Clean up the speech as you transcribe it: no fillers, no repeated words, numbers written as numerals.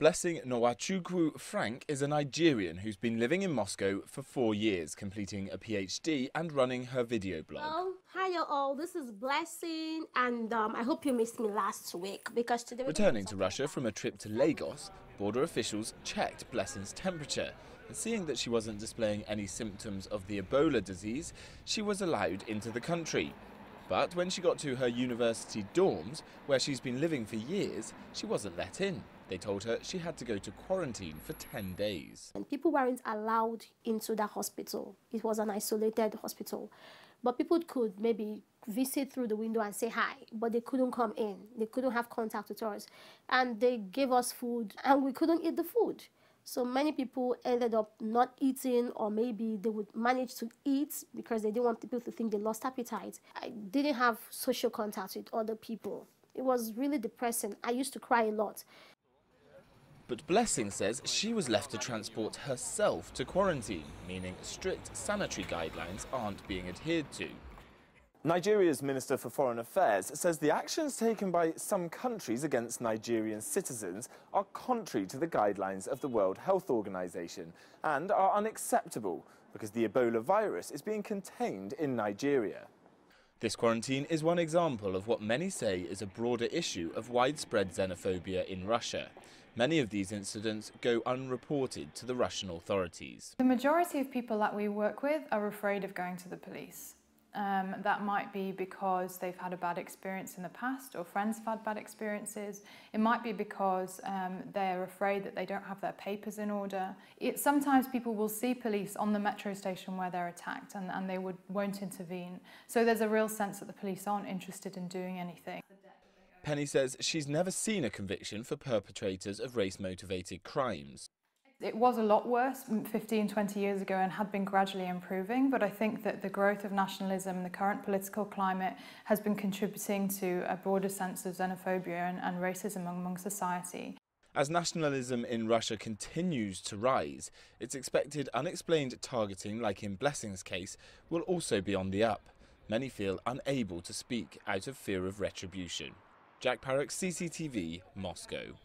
Blessing Nwachukwu Frank is a Nigerian who's been living in Moscow for 4 years, completing a PhD and running her video blog. Hi all, this is Blessing, and I hope you missed me last week because today Returning to Russia from a trip to Lagos, border officials checked Blessing's temperature, and seeing that she wasn't displaying any symptoms of the Ebola disease, she was allowed into the country. But when she got to her university dorms, where she's been living for years, she wasn't let in. They told her she had to go to quarantine for 10 days. And people weren't allowed into that hospital. It was an isolated hospital. But people could maybe visit through the window and say hi, but they couldn't come in. They couldn't have contact with us. And they gave us food, and we couldn't eat the food. So many people ended up not eating, or maybe they would manage to eat because they didn't want people to think they lost appetite. I didn't have social contact with other people. It was really depressing. I used to cry a lot. But Blessing says she was left to transport herself to quarantine, meaning strict sanitary guidelines aren't being adhered to. Nigeria's Minister for Foreign Affairs says the actions taken by some countries against Nigerian citizens are contrary to the guidelines of the World Health Organization and are unacceptable because the Ebola virus is being contained in Nigeria. This quarantine is one example of what many say is a broader issue of widespread xenophobia in Russia. Many of these incidents go unreported to the Russian authorities. The majority of people that we work with are afraid of going to the police. That might be because they've had a bad experience in the past, or friends have had bad experiences. It might be because they're afraid that they don't have their papers in order. Sometimes people will see police on the metro station where they're attacked, and they won't intervene. So there's a real sense that the police aren't interested in doing anything. Penny says she's never seen a conviction for perpetrators of race-motivated crimes. It was a lot worse 15, 20 years ago and had been gradually improving, but I think that the growth of nationalism, the current political climate, has been contributing to a broader sense of xenophobia and racism among society. As nationalism in Russia continues to rise, it's expected unexplained targeting, like in Blessing's case, will also be on the up. Many feel unable to speak out of fear of retribution. Parrock, CCTV, Moscow.